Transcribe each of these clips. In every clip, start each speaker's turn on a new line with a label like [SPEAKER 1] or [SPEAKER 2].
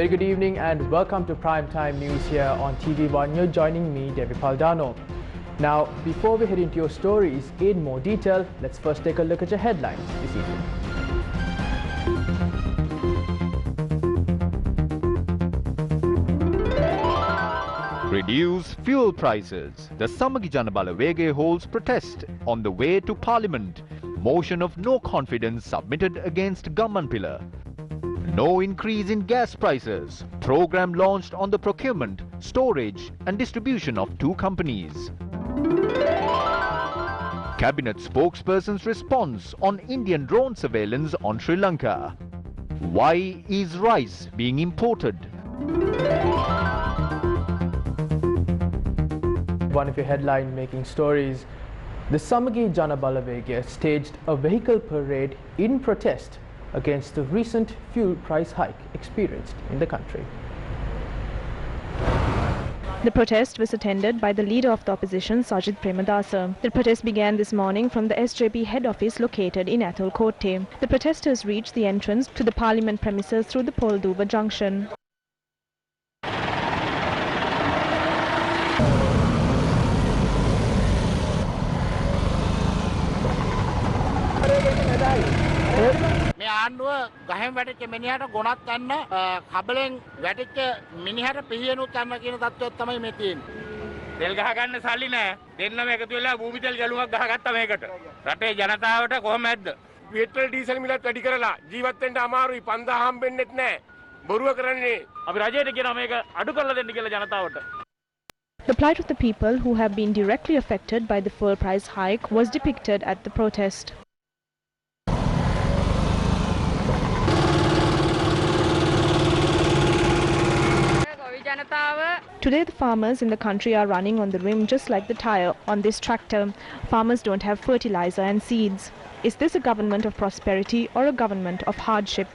[SPEAKER 1] very good evening and welcome to Primetime News here on TV1. You're joining me, Devi Paldano. Now, before we head into your stories in more detail, let's first take a look at your headlines this evening.
[SPEAKER 2] Reduce fuel prices. The Samagi Janabala Wege holds protest on the way to Parliament. Motion of no confidence submitted against government pillar. No increase in gas prices. Program launched on the procurement, storage and distribution of 2 companies. Cabinet spokesperson's response on Indian drone surveillance on Sri Lanka. Why is rice being imported?
[SPEAKER 1] One of your headline-making stories, the Samagi Janabala staged a vehicle parade in protest against the recent fuel price hike experienced in the country.
[SPEAKER 3] The protest was attended by the leader of the opposition, Sajid Premadasa. The protest began this morning from the SJP head office located in Athalkote. The protesters reached the entrance to the parliament premises through the Polduva junction.
[SPEAKER 4] මේ ආණ්ඩුව ගහෙන් වැටිච්ච මිනිහට ගොනක් ගන්න කබලෙන් වැටිච්ච මිනිහට පිහියනුත් ගන්න කියන තත්ත්වයක් තමයි මේ තියෙන්නේ. තෙල් ගහ ගන්න සල්ලි නැහැ. දෙන්නම එකතු වෙලා භූමි තෙල් ගැලුමක් ගහගත්තා මේකට. රටේ ජනතාවට කොහොමද? පෙට්‍රල් ඩීසල් මිලත් වැඩි කරලා ජීවත් වෙන්න අමාරුයි. 5000 හම්බෙන්නෙත් නැහැ. බොරුව කරන්නේ. අපි රජයට කියනවා මේක අඩු කරලා දෙන්න කියලා ජනතාවට.
[SPEAKER 3] The plight of the people who have been directly affected by the fuel price hike was depicted at the protest. Today the farmers in the country are running on the rim just like the tire on this tractor. Farmers don't have fertilizer and seeds. Is this a government of prosperity or a government of hardship?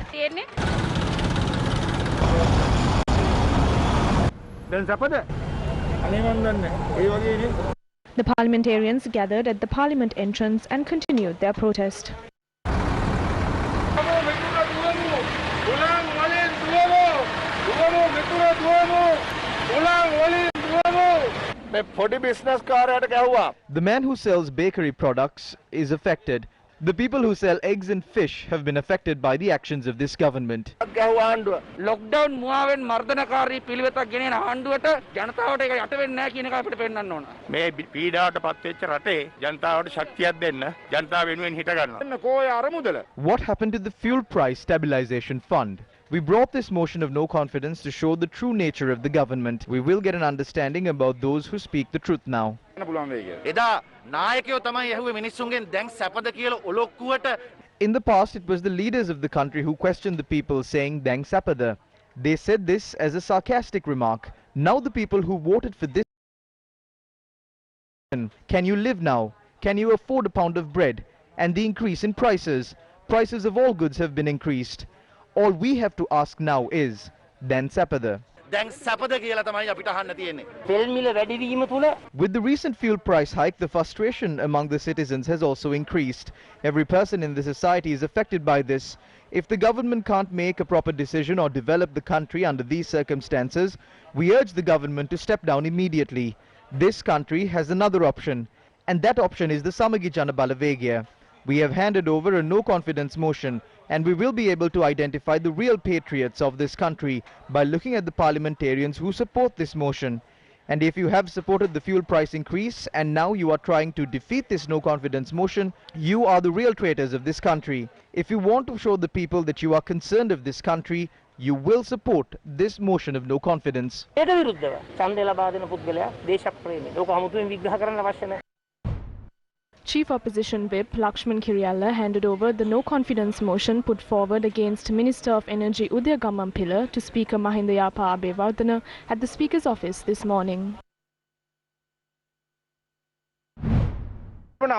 [SPEAKER 3] The parliamentarians gathered at the parliament entrance and continued their protest.
[SPEAKER 2] The man who sells bakery products is affected. The people who sell eggs and fish have been affected by the actions of this government.
[SPEAKER 4] Lockdown මුවාවෙන් මර්ධනකාරී පිළිවෙතක් ගෙනෙන ආණ්ඩුවට ජනතාවට ඒක යට වෙන්නේ නැහැ කියන එක අපිට පෙන්වන්න ඕන. මේ පීඩාවට පත් වෙච්ච රටේ ජනතාවට ශක්තියක් දෙන්න ජනතාව වෙනුවෙන් හිට ගන්නවා. කොහේ අරමුදල?
[SPEAKER 2] What happened to the fuel price stabilization fund? We brought this motion of no confidence to show the true nature of the government. We will get an understanding about those who speak the truth now. In the past, it was the leaders of the country who questioned the people saying Dang Sapada. They said this as a sarcastic remark. Now the people who voted for this, can you live now? Can you afford a pound of bread? And the increase in prices. Prices of all goods have been increased. All we have to ask now is, Dan Sapada. With the recent fuel price hike, the frustration among the citizens has also increased. Every person in the society is affected by this. If the government can't make a proper decision or develop the country under these circumstances, we urge the government to step down immediately. This country has another option, and that option is the Samagi Janabala. We have handed over a no-confidence motion, and we will be able to identify the real patriots of this country by looking at the parliamentarians who support this motion. And if you have supported the fuel price increase and now you are trying to defeat this no-confidence motion, you are the real traitors of this country. If you want to show the people that you are concerned of this country, you will support this motion of no confidence. Chief Opposition Whip Lakshman Kiriyalla handed over the no-confidence motion put forward against Minister of Energy Udaya Gammanpilla to Speaker Mahinda Yapa Abeyewardena at the Speaker's office this morning.
[SPEAKER 5] In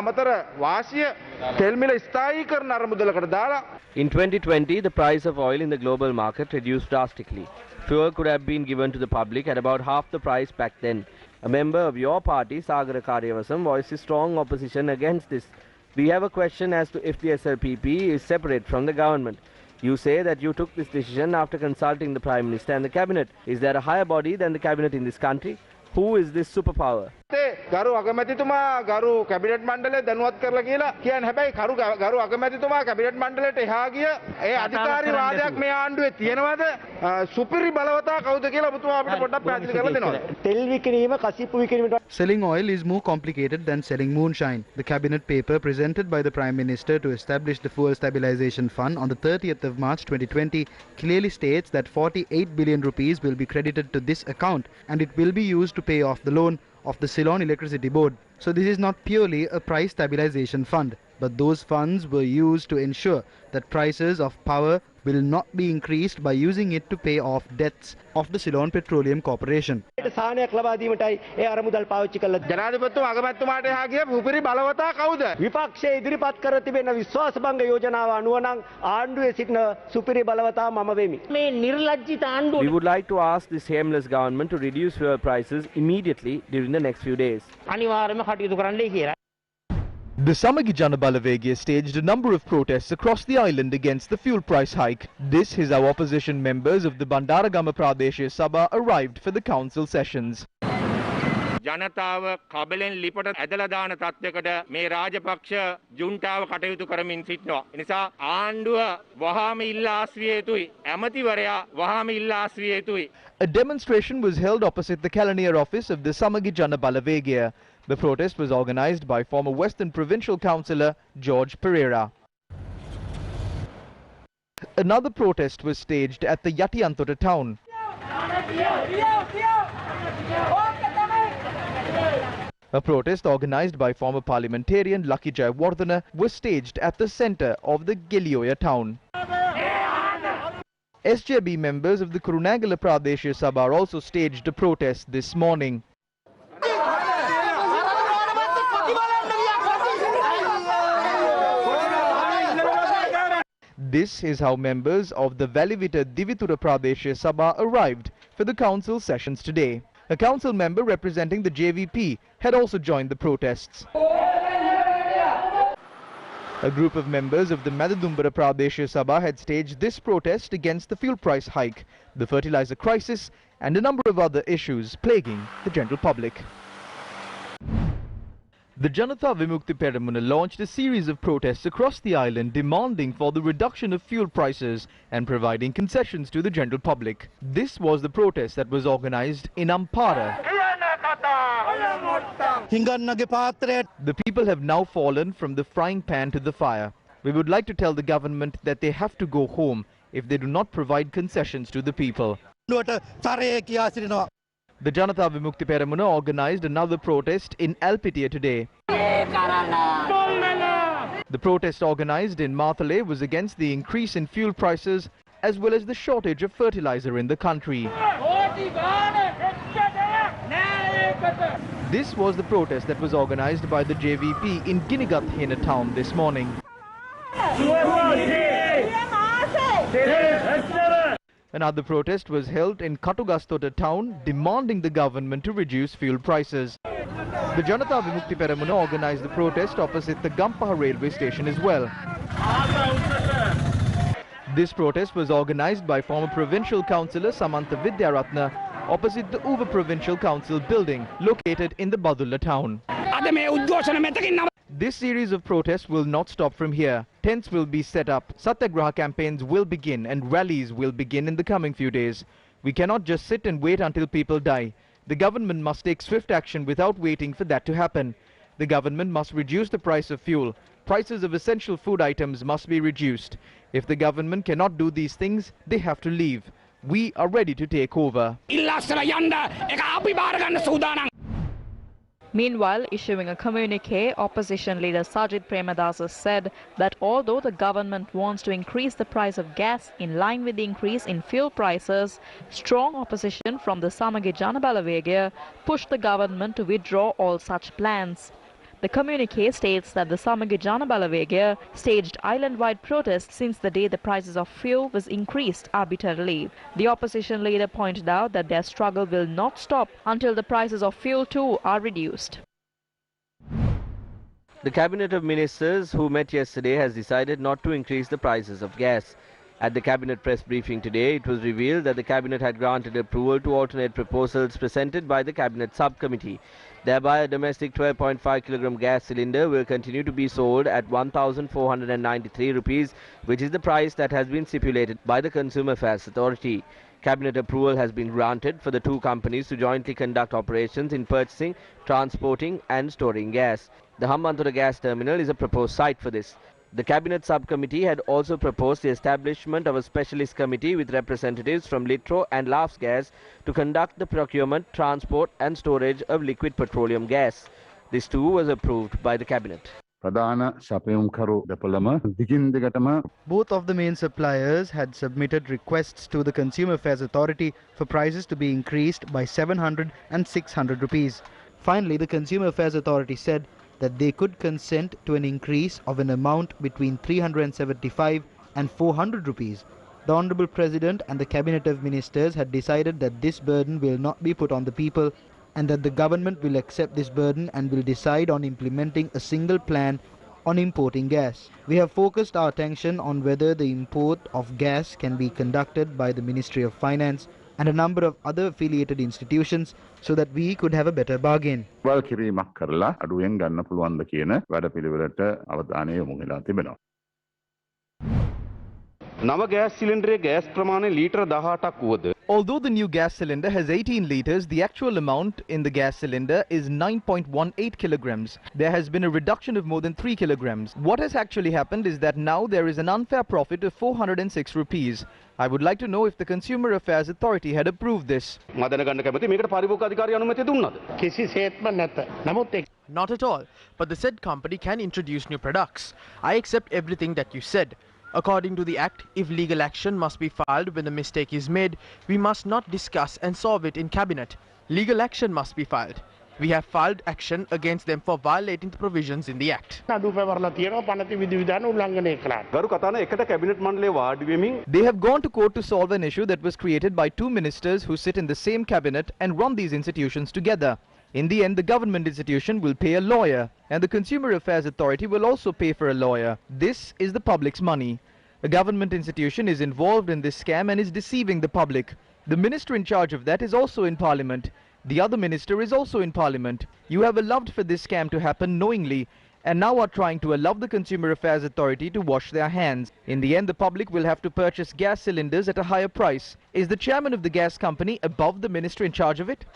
[SPEAKER 5] 2020, the price of oil in the global market reduced drastically. Fuel could have been given to the public at about half the price back then. A member of your party, Sagara Karyavasam, voices strong opposition against this. We have a question as to if the SLPP is separate from the government. You say that you took this decision after consulting the Prime Minister and the Cabinet. Is there a higher body than the Cabinet in this country? Who is this superpower?
[SPEAKER 6] ගරු අගමැතිතුමා ගරු cabinet මණ්ඩලය දැනුවත් කරලා කියලා කියන්නේ හැබැයි ගරු අගමැතිතුමා cabinet මණ්ඩලයට එහා ගිය ඒ අධිකාරී වාදයක් මේ ආණ්ඩුවේ තියෙනවද සුපිරි බලවතා කවුද කියලා ඔබතුමා අපිට පොඩ්ඩක් පැහැදිලි කරලා දෙනවද තෙල් විකිණීම කසිප්පු විකිණීමට
[SPEAKER 2] Selling oil is more complicated than selling moonshine. The cabinet paper presented by the Prime Minister to establish the Fuel Stabilization Fund on the 30th of March 2020 clearly states that 48 billion rupees will be credited to this account and it will be used to pay off the loan of the Ceylon Electricity Board. So this is not purely a price stabilization fund, but those funds were used to ensure that prices of power will not be increased by using it to pay off debts of the Ceylon Petroleum Corporation.
[SPEAKER 6] සාහනයක් ලබා දීමටයි ඒ අරමුදල් පාවිච්චි කළා. ජනාධිපතිතුමා අගමැතිතුමාට එහා ගිය සුපිරි බලවතා කවුද? විපක්ෂයේ ඉදිරිපත් කර තිබෙන විශ්වාසභංග යෝජනාව අනුව නම් ආණ්ඩුවේ සිටින සුපිරි බලවතා මම වෙමි. මේ නිර්ලජ්ජිත ආණ්ඩුව.
[SPEAKER 5] We would like to ask this shameless government to reduce fuel prices immediately during the next few days.
[SPEAKER 6] අනිවාර්යයෙන්ම කටයුතු කරන්නයි කියලා.
[SPEAKER 2] The Samagi Jana Balavege staged a number of protests across the island against the fuel price hike. This is how opposition members of the Bandaragama Pradeshiya Sabha arrived for the council sessions.
[SPEAKER 7] ජනතාව කබලෙන් ලිපට ඇදලා දාන තත්යකට මේ රාජපක්ෂ ජුන්ටාව කටයුතු කරමින් සිටිනවා. ඒ නිසා ආණ්ඩුව වහාම ඉල්ලා ආස්විය යුතුයි. ඇමතිවරයා වහාම ඉල්ලා ආස්විය යුතුයි.
[SPEAKER 2] A demonstration was held opposite the Kalanier office of the Samagi Jana Balavege. The protest was organized by former Western Provincial Councillor George Pereira. Another protest was staged at the Yatiantota town. A protest organized by former parliamentarian Lucky Jayawardena was staged at the centre of the Gelioya town. SJB members of the Kurunagala Pradeshiya Sabha also staged a protest this morning. This is how members of the Valivita Divitura Pradeshiya Sabha arrived for the council sessions today. A council member representing the JVP had also joined the protests. A group of members of the Madadumbara Pradeshiya Sabha had staged this protest against the fuel price hike, the fertilizer crisis and a number of other issues plaguing the general public. The Janatha Vimukti Peramuna launched a series of protests across the island demanding for the reduction of fuel prices and providing concessions to the general public. This was the protest that was organized in Ampara. The people have now fallen from the frying pan to the fire. We would like to tell the government that they have to go home if they do not provide concessions to the people. The Janatha Vimukti Peramuna organized another protest in Alpitia today. The protest organized in Mathale was against the increase in fuel prices as well as the shortage of fertilizer in the country. This was the protest that was organized by the JVP in Ginigathena town this morning. Another protest was held in Katugastota town demanding the government to reduce fuel prices. The Janatha Vimukti Peramuna organized the protest opposite the Gampaha railway station as well. This protest was organized by former provincial councillor Samantha Vidyaratna opposite the Uva Provincial Council building located in the Badulla town. This series of protests will not stop from here. Tents will be set up, satyagraha campaigns will begin and rallies will begin in the coming few days. We cannot just sit and wait until people die. The government must take swift action without waiting for that to happen. The government must reduce the price of fuel. Prices of essential food items must be reduced. If the government cannot do these things, they have to leave. We are ready to take over.
[SPEAKER 8] Meanwhile, issuing a communique, opposition leader Sajid Premadasa said that although the government wants to increase the price of gas in line with the increase in fuel prices, strong opposition from the Samagi Jana Balavege pushed the government to withdraw all such plans. The communique states that the Samagi Jana Balavege staged island-wide protests since the day the prices of fuel was increased arbitrarily. The opposition leader pointed out that their struggle will not stop until the prices of fuel too are reduced.
[SPEAKER 5] The Cabinet of Ministers who met yesterday has decided not to increase the prices of gas. At the Cabinet press briefing today, it was revealed that the Cabinet had granted approval to alternate proposals presented by the Cabinet subcommittee. Thereby, a domestic 12.5 kg gas cylinder will continue to be sold at 1,493 rupees, which is the price that has been stipulated by the Consumer Affairs Authority. Cabinet approval has been granted for the two companies to jointly conduct operations in purchasing, transporting and storing gas. The Hambantota gas terminal is a proposed site for this. The Cabinet subcommittee had also proposed the establishment of a specialist committee with representatives from Litro and Laughs Gas to conduct the procurement, transport and storage of liquid petroleum gas. This too was approved by the Cabinet.
[SPEAKER 9] Both
[SPEAKER 2] of the main suppliers had submitted requests to the Consumer Affairs Authority for prices to be increased by 700 and 600 rupees. Finally, the Consumer Affairs Authority said that they could consent to an increase of an amount between 375 and 400 rupees. The Honourable President and the Cabinet of Ministers had decided that this burden will not be put on the people and that the government will accept this burden and will decide on implementing a single plan on importing gas. We have focused our attention on whether the import of gas can be conducted by the Ministry of Finance and a number of other affiliated institutions so that we could have a better bargain. Although the new gas cylinder has 18 litres, the actual amount in the gas cylinder is 9.18 kilograms. There has been a reduction of more than 3 kilograms. What has actually happened is that now there is an unfair profit of 406 rupees. I would like to know if the Consumer Affairs Authority had approved this.
[SPEAKER 1] Not at all, but the said company can introduce new products. I accept everything that you said. According to the Act, if legal action must be filed when a mistake is made, we must not discuss and solve it in Cabinet. Legal action must be filed. We have filed action against them for violating the provisions in the Act. They have gone to court to solve an issue that was created by two ministers who sit in the same cabinet and run these institutions together. In the end, the government institution will pay a lawyer, and the Consumer Affairs Authority will also pay for a lawyer. This is the public's money. A government institution is involved in this scam and is deceiving the public. The minister in charge of that is also in Parliament. The other minister is also in Parliament. You have allowed for this scam to happen knowingly, and now are trying to allow the Consumer Affairs Authority to wash their hands. In the end, the public will have to purchase gas cylinders at a higher price. Is the chairman of the gas company above the minister in charge of it?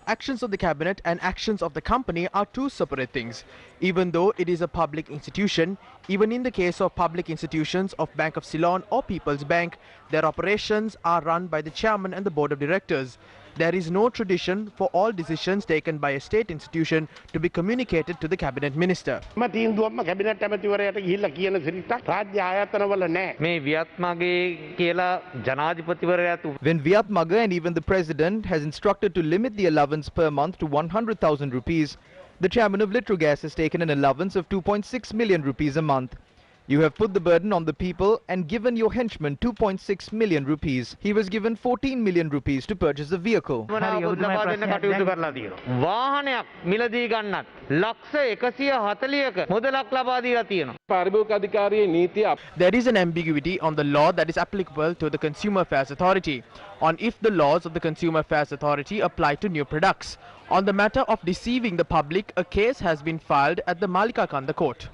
[SPEAKER 1] Actions of the cabinet and actions of the company are two separate things. Even though it is a public institution, even in the case of public institutions of Bank of Ceylon or People's Bank, their operations are run by the chairman and the board of directors. There is no tradition for all decisions taken by a state institution to be communicated to the cabinet minister.
[SPEAKER 4] When
[SPEAKER 2] Viat Maga and even the president has instructed to limit the allowance per month to 100,000 rupees, the chairman of Litrogas has taken an allowance of 2.6 million rupees a month. You have put the burden on the people and given your henchman 2.6 million rupees. He was given 14 million rupees to purchase a vehicle. There is an ambiguity on the law that is applicable to the Consumer Affairs Authority on if the laws of the Consumer Affairs Authority apply to new products. On the matter of deceiving the public, a case has been filed at the Malika Kanda court.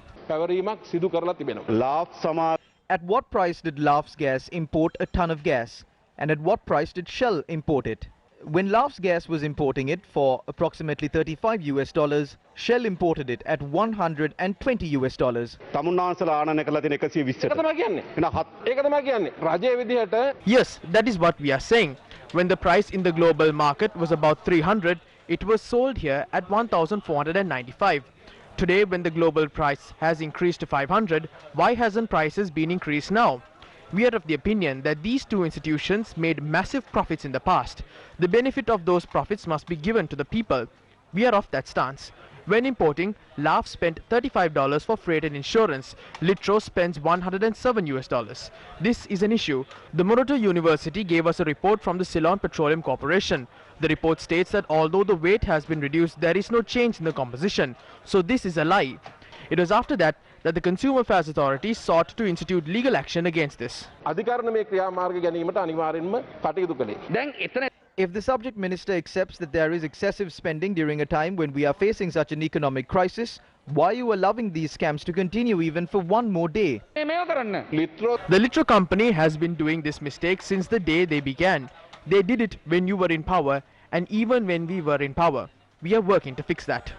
[SPEAKER 2] At what price did Laughs Gas import a ton of gas? And at what price did Shell import it? When Laughs Gas was importing it for approximately $35, Shell imported it at $120. Yes, that is what we are saying. When the price in the global market was about 300, it was sold here at 1,495. Today, when the global price has increased to 500, why hasn't prices been increased now? We are of the opinion that these two institutions made massive profits in the past. The benefit of those profits must be given to the people. We are of that stance. When importing, LAF spent $35 for freight and insurance. Litro spends $107. This is an issue. The Moroto University gave us a report from the Ceylon Petroleum Corporation. The report states that although the weight has been reduced, there is no change in the composition. So this is a lie. It was after that
[SPEAKER 1] that the Consumer Affairs Authority sought to institute legal action against this.
[SPEAKER 2] If the subject minister accepts that there is excessive spending during a time when we are facing such an economic crisis, why are you allowing these scams to continue even for one more day?
[SPEAKER 1] The Litro company has been doing this mistake since the day they began. They did it when you were in power and even when we were in power. We are working to fix that.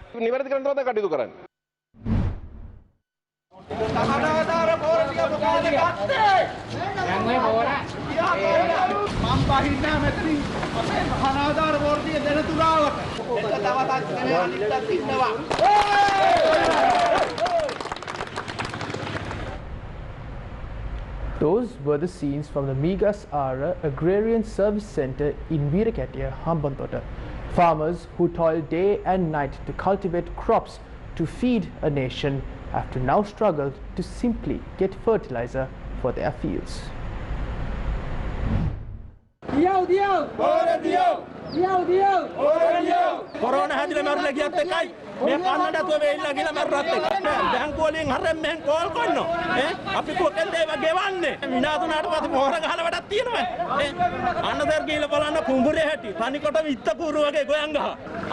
[SPEAKER 1] Those were the scenes from the Migas Ara Agrarian Service Centre in Veerakatia, Hambantota. Farmers who toil day and night to cultivate crops to feed a nation have to now struggle to simply get fertilizer for their fields.
[SPEAKER 9] Corona hadila marla giyatte kai me kannada to ve illa gila marratte bank waliන් harren men call කරනවා අපි කොහෙන්ද ඒව ගෙවන්නේ විනාදුනාට පස්සේ මොහර ගහලා වැඩක් තියෙනවා අන්න සර් ගිහලා බලන්න කුඹුරේ හැටි තනිකොට විත්ත කූරු වගේ ගොයන් ගහ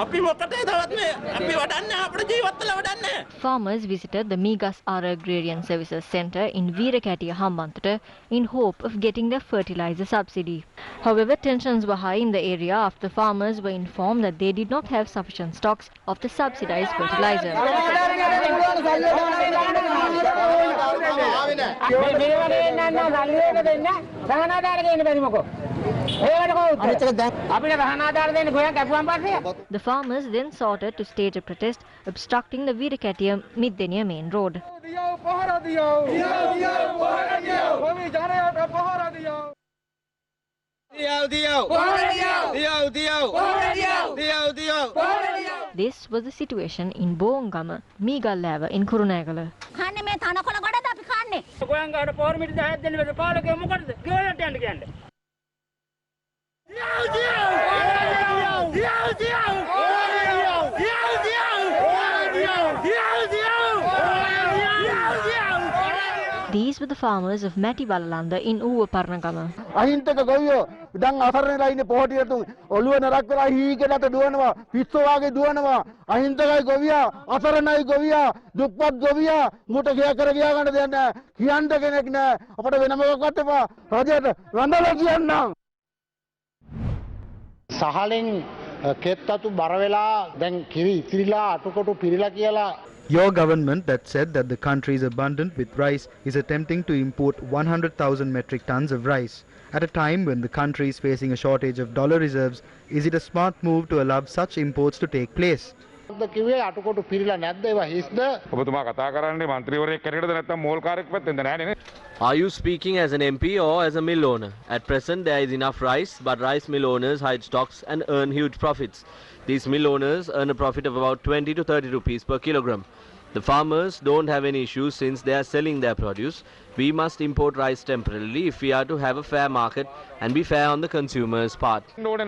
[SPEAKER 9] අපි මොකටද තවත් මේ අපි වඩන්නේ අපේ ජීවත් වෙලා වඩන්නේ.
[SPEAKER 10] Farmers visited the Migas Ara Agrarian Services Centre in Veerakatia, Hambantota in hope of getting their fertilizer subsidy. However, tensions were high in the area after farmers were informed that they did not have sufficient stocks of the subsidized fertilizer. The farmers then sorted to stage a protest obstructing the Veerakatia Middeniya main road. This was the situation in Bongama, Migalawa in Kurunegala. These were the farmers of Mati Balalanda in Uwa Parnagama.
[SPEAKER 6] අහිංසක ගොවියෝ දැන් අසරණලා ඉන්නේ පොහොටියට ඔළුව නරක් කරලා හීකලට දුවනවා පිස්සෝ වාගේ දුවනවා අහිංසකයි ගොවියා අසරණයි ගොවියා දුප්පත් ගොවියා මුට ගියා කර ගියා ගන්න දෙයක් නැහැ කියන්න කෙනෙක් නැහැ අපිට වෙන මොකක්වත් එපා රජයට වඳලා කියන්නම් සහලෙන් කෙත්තතු බර වෙලා දැන් කිරි ඉතිරිලා අටකොටු පිරිලා කියලා.
[SPEAKER 2] Your government that said that the country is abundant with rice is attempting to import 100,000 metric tons of rice. At a time when the country is facing a shortage of dollar reserves, is it a smart move to allow such imports to take place?
[SPEAKER 5] Are you speaking as an MP or as a mill owner? At present there is enough rice, but rice mill owners hide stocks and earn huge profits. These mill owners earn a profit of about 20 to 30 rupees per kilogram. The farmers don't have any issues since they are selling their produce. We must import rice temporarily if we are to have a fair market and be fair on the consumer's part.
[SPEAKER 2] But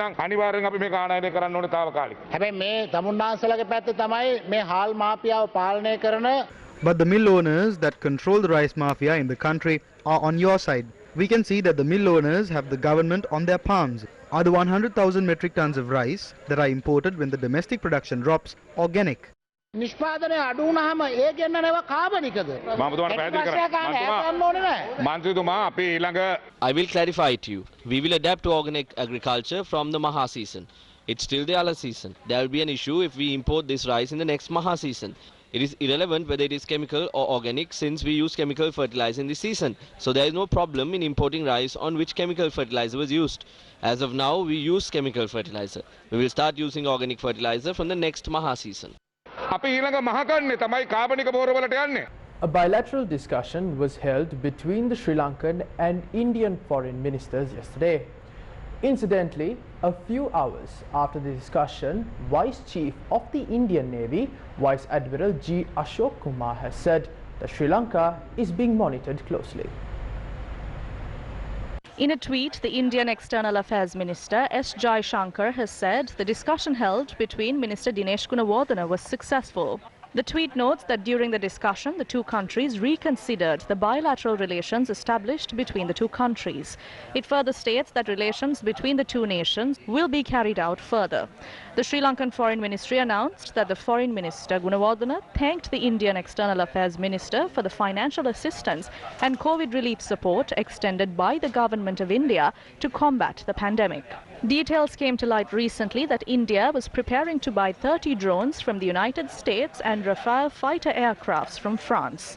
[SPEAKER 2] the mill owners that control the rice mafia in the country are on your side. We can see that the mill owners have the government on their palms. Are the 100,000 metric tons of rice that are imported when the domestic production drops organic?
[SPEAKER 6] නිෂ්පාදනය අඩු වුණාම ඒ කියන්නේ නේව කාබනිකද
[SPEAKER 7] මමතුමාට පැහැදිලි කරන්න
[SPEAKER 5] I will clarify to you. We will adapt to organic agriculture from the Maha season. It's still the Ala season. There will be an issue if we import this rice in the next Maha season. It is irrelevant whether it is chemical or organic since we use chemical fertilizer in this season. So there is no problem in importing rice on which chemical fertilizer was used. As of now, we use chemical fertilizer. We will start using organic fertilizer from the next Maha season.
[SPEAKER 1] A bilateral discussion was held between the Sri Lankan and Indian foreign ministers yesterday. Incidentally, a few hours after the discussion, Vice Chief of the Indian Navy, Vice Admiral G. Ashok Kumar, has said that Sri Lanka is being monitored closely.
[SPEAKER 8] In a tweet, the Indian External Affairs Minister S. Jaishankar has said the discussion held between Minister Dinesh Gunawardena was successful. The tweet notes that during the discussion, the two countries reconsidered the bilateral relations established between the two countries. It further states that relations between the two nations will be carried out further. The Sri Lankan Foreign Ministry announced that the Foreign Minister Gunawardena thanked the Indian External Affairs Minister for the financial assistance and COVID relief support extended by the Government of India to combat the pandemic. Details came to light recently that India was preparing to buy 30 drones from the United States and Rafale fighter aircrafts from France.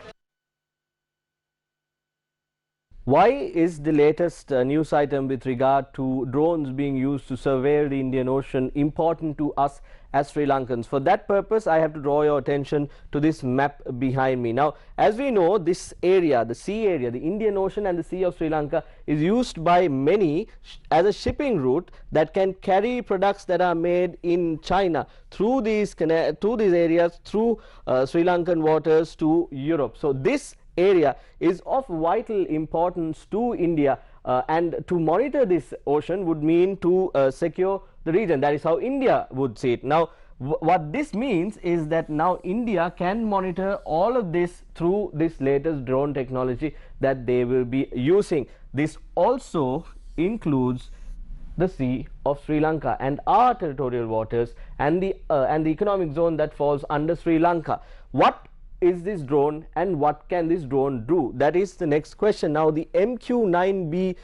[SPEAKER 5] Why is the latest news item with regard to drones being used to survey the Indian Ocean important to us as Sri Lankans? For that purpose, I have to draw your attention to this map behind me. Now, as we know, this area, the sea area, the Indian Ocean and the Sea of Sri Lanka is used by many as a shipping route that can carry products that are made in China through these areas, through Sri Lankan waters to Europe. So this area is of vital importance to India, and to monitor this ocean would mean to secure the region. That is how India would see it. Now, what this means is that now India can monitor all of this through this latest drone technology that they will be using. This also includes the Sea of Sri Lanka and our territorial waters and the economic zone that falls under Sri Lanka. What is this drone and what can this drone do? That is the next question. Now, the MQ-9B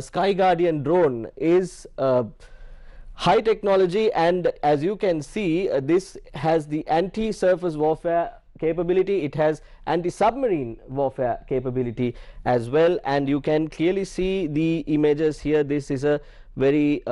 [SPEAKER 5] Sky Guardian drone is high technology, and as you can see, this has the anti-surface warfare capability, it has anti-submarine warfare capability as well, and you can clearly see the images here. This is a very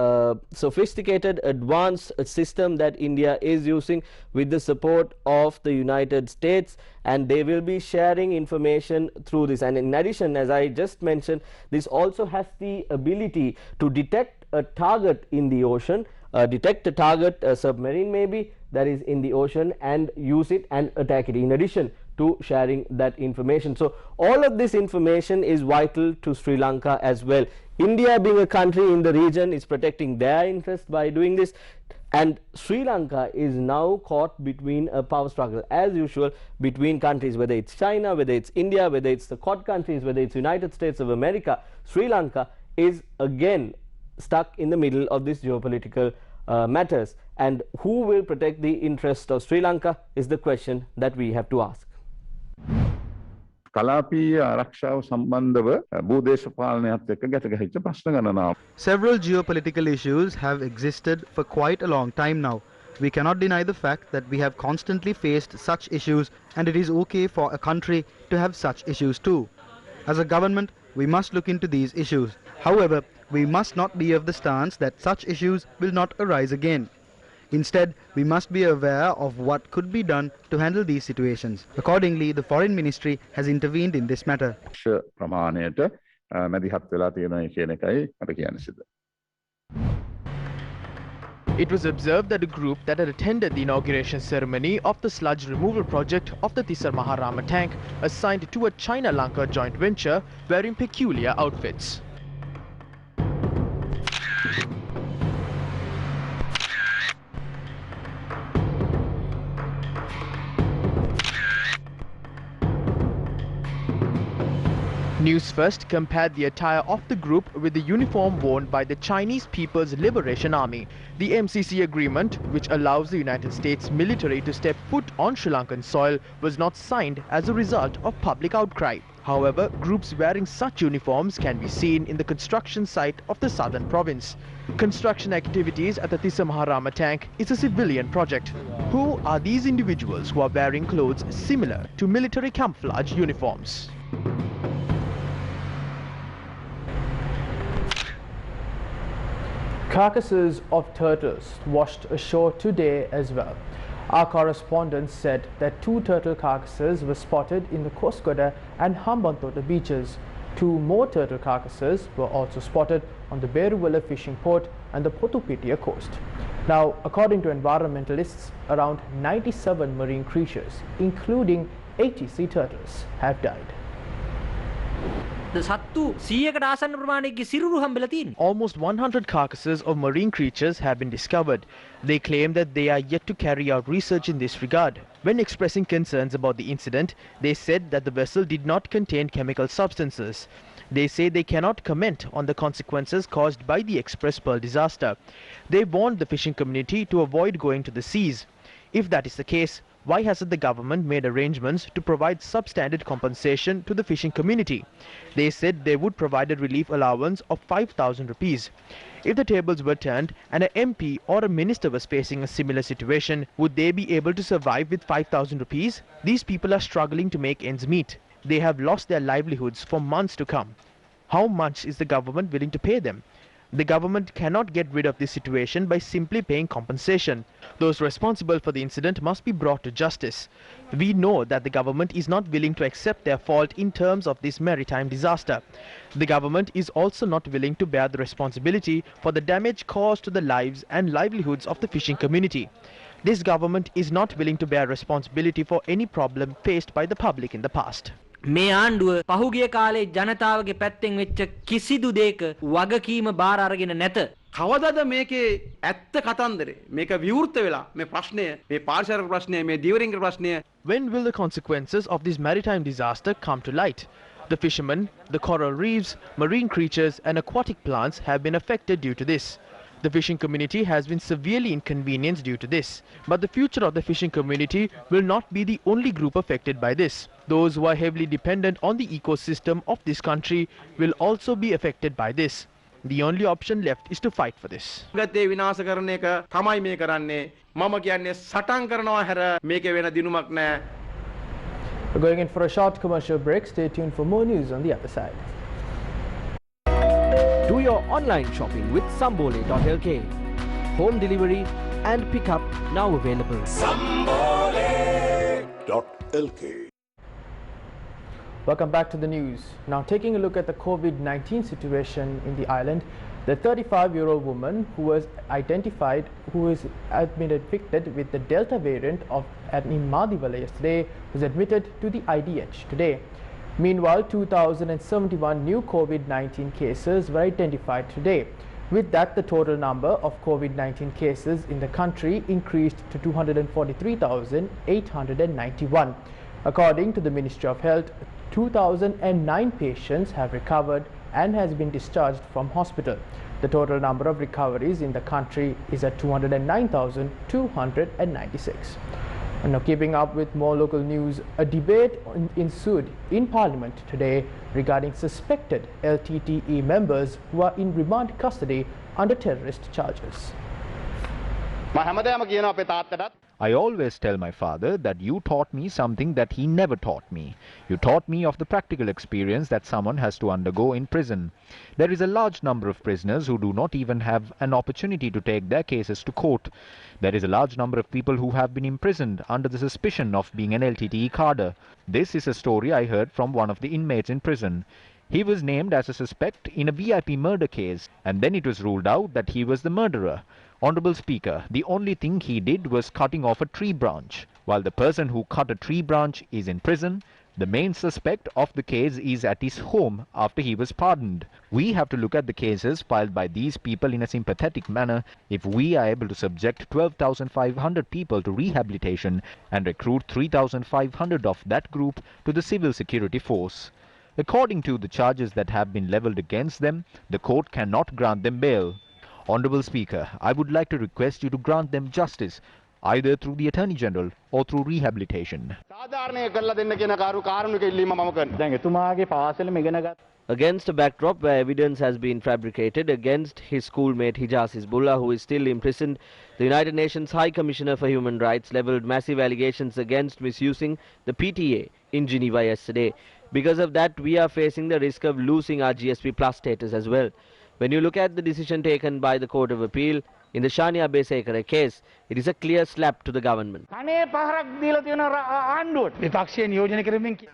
[SPEAKER 5] sophisticated advanced system that India is using with the support of the United States, and they will be sharing information through this. And in addition, as I just mentioned, this also has the ability to detect a target in the ocean, detect a target, a submarine maybe, that is in the ocean, and use it and attack it, in addition to sharing that information. So all of this information is vital to Sri Lanka as well. India, being a country in the region, is protecting their interest by doing this, and Sri Lanka is now caught between a power struggle, as usual, between countries, whether it's China, whether it's India, whether it's the Quad countries, whether it's United States of America. Sri Lanka is again stuck in the middle of this geopolitical matters, and who will protect the interest of Sri Lanka is the question that we have to ask.
[SPEAKER 2] Several geopolitical issues have existed for quite a long time now. We cannot deny the fact that we have constantly faced such issues, and it is okay for a country to have such issues too. As a government, we must look into these issues. However, we must not be of the stance that such issues will not arise again. Instead, we must be aware of what could be done to handle these situations. Accordingly, the Foreign Ministry has intervened in this matter.
[SPEAKER 1] It was observed that a group that had attended the inauguration ceremony of the sludge removal project of the Tissar Maharama tank assigned to a China-Lanka joint venture wearing peculiar outfits. Newsfirst compared the attire of the group with the uniform worn by the Chinese People's Liberation Army. The MCC agreement, which allows the United States military to step foot on Sri Lankan soil, was not signed as a result of public outcry. However, groups wearing such uniforms can be seen in the construction site of the southern province. Construction activities at the Tissar Maharama tank is a civilian project. Who are these individuals who are wearing clothes similar to military camouflage uniforms? Carcasses of turtles washed ashore today as well. Our correspondent said that 2 turtle carcasses were spotted in the Koskoda and Hambantota beaches. 2 more turtle carcasses were also spotted on the Beruwala fishing port and the Potupitiya coast. Now, according to environmentalists, around 97 marine creatures, including 80 sea turtles, have died. Almost 100 carcasses of marine creatures have been discovered. They claim that they are yet to carry out research in this regard. When expressing concerns about the incident, they said that the vessel did not contain chemical substances. They say they cannot comment on the consequences caused by the Express Pearl disaster. They warned the fishing community to avoid going to the seas. If that is the case, why hasn't the government made arrangements to provide substandard compensation to the fishing community? They said they would provide a relief allowance of 5,000 rupees. If the tables were turned and an MP or a minister was facing a similar situation, would they be able to survive with 5,000 rupees? These people are struggling to make ends meet. They have lost their livelihoods for months to come. How much is the government willing to pay them? The government cannot get rid of this situation by simply paying compensation. Those responsible for the incident must be brought to justice. We know that the government is not willing to accept their fault in terms of this maritime disaster. The government is also not willing to bear the responsibility for the damage caused to the lives and livelihoods of the fishing community. This government is not willing to bear responsibility for any problem faced by the public in the past.
[SPEAKER 11] මේ ආණ්ඩුව පහුගිය කාලේ ජනතාවගේ පැත්තෙන් වෙච්ච කිසිදු දෙයක වගකීම බාර අරගෙන නැත.
[SPEAKER 12] කවදාද මේකේ ඇත්ත කතන්දරේ මේක විවෘත වෙලා මේ ප්‍රශ්නය මේ පාරිසරික ප්‍රශ්නය මේ දීවරින්ග ප්‍රශ්නය.
[SPEAKER 1] When will the consequences of this maritime disaster come to light? The fishermen, the coral reefs, marine creatures and aquatic plants have been affected due to this. The fishing community has been severely inconvenienced due to this. But the future of the fishing community will not be the only group affected by this. Those who are heavily dependent on the ecosystem of this country will also be affected by this. The only option left is to fight for this.
[SPEAKER 12] ගතේ විනාශ කරන එක තමයි මේ කරන්නේ. මම කියන්නේ සටන් කරනවා හැර මේකේ වෙන දිනුමක් නැහැ.
[SPEAKER 1] We're going in for a short commercial break. Stay tuned for more news on the other side.
[SPEAKER 13] Do your online shopping with Sambole.lk. Home delivery and pickup now available.
[SPEAKER 14] Sambole.lk.
[SPEAKER 1] Welcome back to the news. Now taking a look at the COVID-19 situation in the island, the 35-year-old woman who was identified, who is been infected with the Delta variant of in Madiwala yesterday, was admitted to the IDH today. Meanwhile, 2,071 new COVID-19 cases were identified today. With that, the total number of COVID-19 cases in the country increased to 243,891. According to the Ministry of Health, 2,009 patients have recovered and has been discharged from hospital. The total number of recoveries in the country is at 209,296. And now keeping up with more local news, a debate ensued in Parliament today regarding suspected LTTE members who are in remand custody under terrorist charges.
[SPEAKER 15] I always tell my father that you taught me something that he never taught me. You taught me of the practical experience that someone has to undergo in prison. There is a large number of prisoners who do not even have an opportunity to take their cases to court. There is a large number of people who have been imprisoned under the suspicion of being an LTTE cadre. This is a story I heard from one of the inmates in prison. He was named as a suspect in a VIP murder case, and then it was ruled out that he was the murderer. Honorable Speaker, the only thing he did was cutting off a tree branch. While the person who cut a tree branch is in prison, the main suspect of the case is at his home after he was pardoned. We have to look at the cases filed by these people in a sympathetic manner if we are able to subject 12,500 people to rehabilitation and recruit 3,500 of that group to the civil security force. According to the charges that have been leveled against them, the court cannot grant them bail. Honorable Speaker, I would like to request you to grant them justice, either through the Attorney General or through rehabilitation.
[SPEAKER 5] Against a backdrop where evidence has been fabricated against his schoolmate Hijaz Hizbullah, who is still imprisoned, the United Nations High Commissioner for Human Rights leveled massive allegations against misusing the PTA in Geneva yesterday. Because of that, we are facing the risk of losing our GSP Plus status as well. When you look at the decision taken by the Court of Appeal in the Shania Besekere case, it is a clear slap to the government.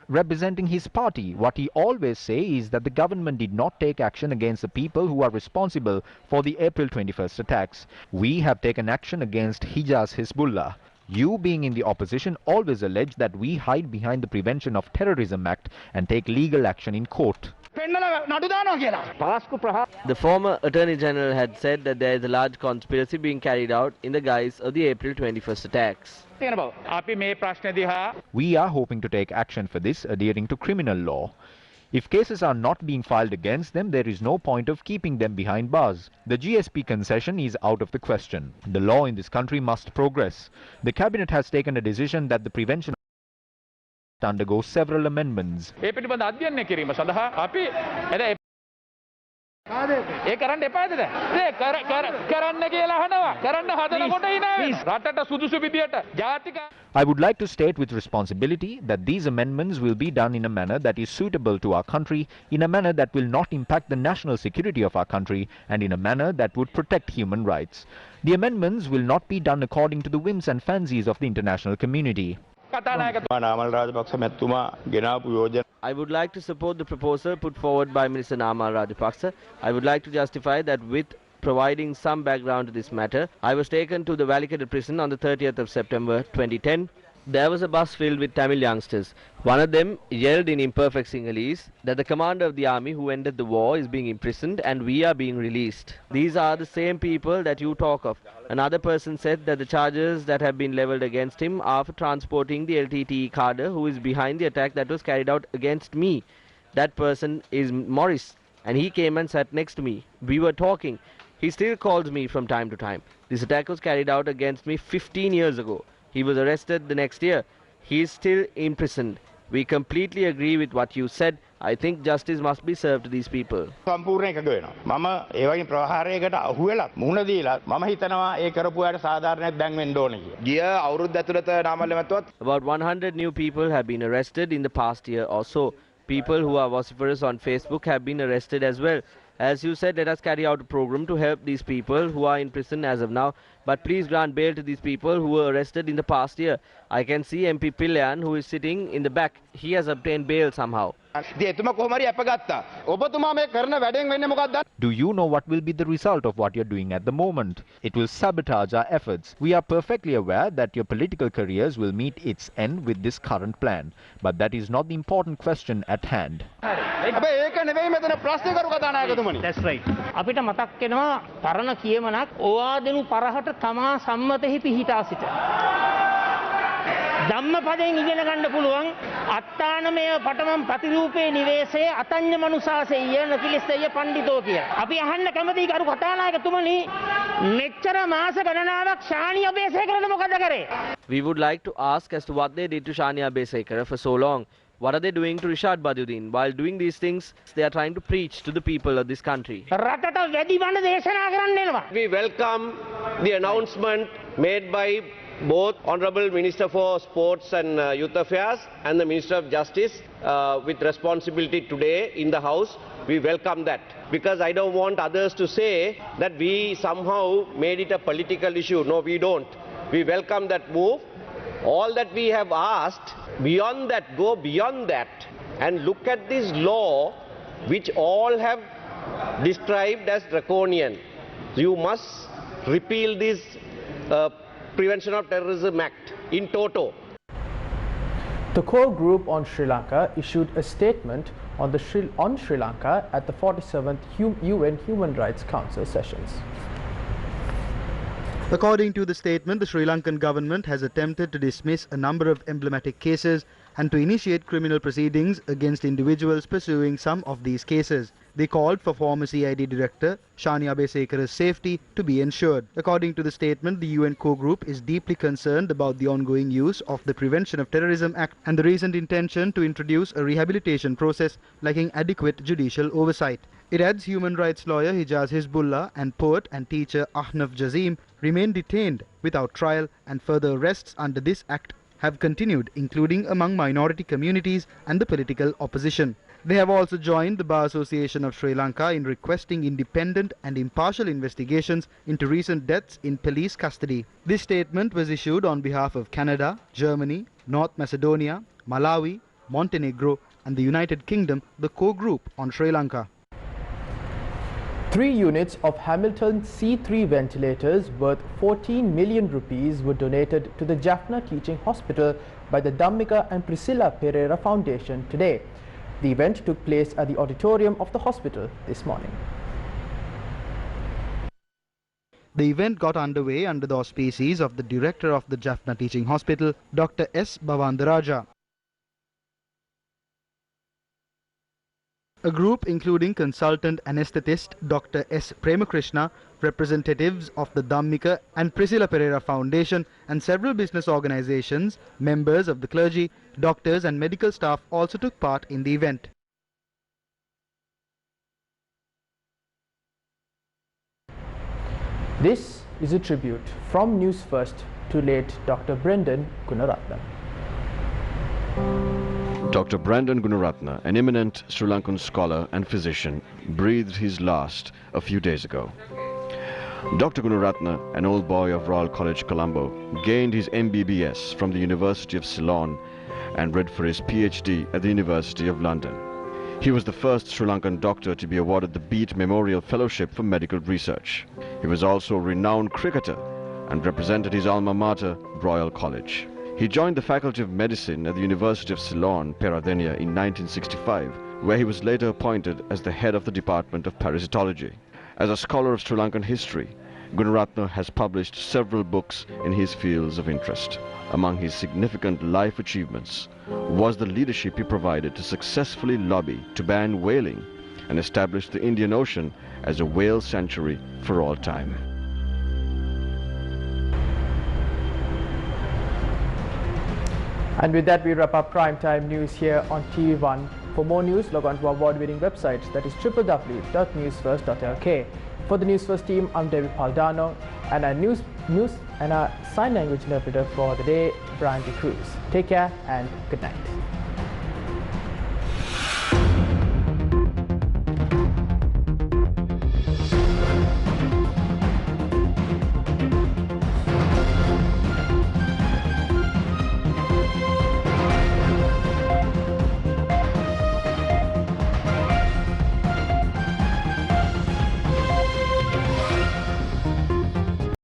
[SPEAKER 15] Representing his party, what he always says is that the government did not take action against the people who are responsible for the April 21st attacks. We have taken action against Hijaz Hizbullah. You, being in the opposition, always allege that we hide behind the Prevention of Terrorism Act and take legal action in court.
[SPEAKER 5] The former Attorney General had said that there is a large conspiracy being carried out in the guise of the April 21st attacks.
[SPEAKER 15] We are hoping to take action for this adhering to criminal law. If cases are not being filed against them, there is no point of keeping them behind bars. The GSP concession is out of the question. The law in this country must progress. The cabinet has taken a decision that the prevention undergo several amendments. I would like to state with responsibility that these amendments will be done in a manner that is suitable to our country, in a manner that will not impact the national security of our country, and in a manner that would protect human rights. The amendments will not be done according to the whims and fancies of the international community.
[SPEAKER 5] I would like to support the proposal put forward by Minister Namal Rajapaksa. I would like to justify that with providing some background to this matter. I was taken to the Valikada prison on the 30th of September 2010. There was a bus filled with Tamil youngsters. One of them yelled in imperfect Sinhalese that the commander of the army who ended the war is being imprisoned and we are being released. These are the same people that you talk of. Another person said that the charges that have been leveled against him are for transporting the LTTE cadre who is behind the attack that was carried out against me. That person is Morris and he came and sat next to me. We were talking. He still calls me from time to time. This attack was carried out against me 15 years ago. He was arrested the next year. He is still imprisoned. We completely agree with what you said. I think justice must be served to these people. About 100 new people have been arrested in the past year or so. People who are vociferous on Facebook have been arrested as well. As you said, let us carry out a program to help these people who are in prison as of now. But please grant bail to these people who were arrested in the past year. I can see MP Pillayan who is sitting in the back. He has obtained bail somehow.
[SPEAKER 15] Do you know what will be the result of what you're doing at the moment? It will sabotage our efforts. We are perfectly aware that your political careers will meet its end with this current plan. But that is not the important question at hand.
[SPEAKER 14] That's right. අපිට මතක් වෙනවා තරණ කියමනක් ඕවාදෙනු පරහට තමා සම්මතෙහි පිහිටා සිට. ධම්මපදයෙන් ඉගෙන ගන්න පුළුවන් අත්තානමය පටමම් ප්‍රතිරූපේ නිවේශයේ අතඤ්ඤ මනුසාසෙය නකිලස්සෙය පඬිතෝ කිය. අපි අහන්න කැමති කරු කතානායකතුමනි මෙච්චර මාස ගණනාවක් ශානි අබේසේකරට මොකද කරේ?
[SPEAKER 5] We would like to ask as to what they did to Shani Abesekara for so long. What are they doing to Rishad Badudin? While doing these things, they are trying to preach to the people of this country.
[SPEAKER 16] We welcome the announcement made by both Honourable Minister for Sports and Youth Affairs and the Minister of Justice with responsibility today in the House. We welcome that because I don't want others to say that we somehow made it a political issue. No, we don't. We welcome that move. All that we have asked, beyond that, go beyond that and look at this law which all have described as draconian. You must repeal this Prevention of Terrorism Act in toto.
[SPEAKER 1] The core group on Sri Lanka issued a statement on Sri Lanka at the 47th UN Human Rights Council sessions.
[SPEAKER 17] According to the statement, the Sri Lankan government has attempted to dismiss a number of emblematic cases and to initiate criminal proceedings against individuals pursuing some of these cases. They called for former CID Director Shani Abesekara's safety to be ensured. According to the statement, the UN core group is deeply concerned about the ongoing use of the Prevention of Terrorism Act and the recent intention to introduce a rehabilitation process lacking adequate judicial oversight. It adds human rights lawyer Hijaz Hizbullah and poet and teacher Ahnaf Jazim remain detained without trial, and further arrests under this act have continued, including among minority communities and the political opposition. They have also joined the Bar Association of Sri Lanka in requesting independent and impartial investigations into recent deaths in police custody. This statement was issued on behalf of Canada, Germany, North Macedonia, Malawi, Montenegro and the United Kingdom, the core group on Sri Lanka.
[SPEAKER 1] 3 units of Hamilton C3 ventilators worth 14 million rupees were donated to the Jaffna Teaching Hospital by the Dhammika and Priscilla Pereira Foundation today. The event took place at the auditorium of the hospital this morning.
[SPEAKER 17] The event got underway under the auspices of the director of the Jaffna Teaching Hospital, Dr. S. Bhavandaraja. A group including consultant anaesthetist Dr. S. Premakrishna, representatives of the Dhammika and Priscilla Pereira Foundation and several business organizations, members of the clergy, doctors and medical staff also took part in the event.
[SPEAKER 1] This is a tribute from Newsfirst to late Dr. Brendan Gunaratna.
[SPEAKER 18] Dr. Brendan Gunaratna, an eminent Sri Lankan scholar and physician, breathed his last a few days ago. Dr. Gunaratna, an old boy of Royal College, Colombo, gained his MBBS from the University of Ceylon and read for his PhD at the University of London. He was the first Sri Lankan doctor to be awarded the Beat Memorial Fellowship for Medical Research. He was also a renowned cricketer and represented his alma mater, Royal College. He joined the Faculty of Medicine at the University of Ceylon, Peradeniya, in 1965, where he was later appointed as the head of the Department of Parasitology. As a scholar of Sri Lankan history, Gunaratna has published several books in his fields of interest. Among his significant life achievements was the leadership he provided to successfully lobby to ban whaling and establish the Indian Ocean as a whale sanctuary for all time.
[SPEAKER 1] And with that, we wrap up primetime news here on TV1. For more news, log on to our award-winning website, that is www.newsfirst.lk. For the Newsfirst team, I'm David Paldano, and our news and our sign language interpreter for the day, Brian De Cruz. Take care and good night.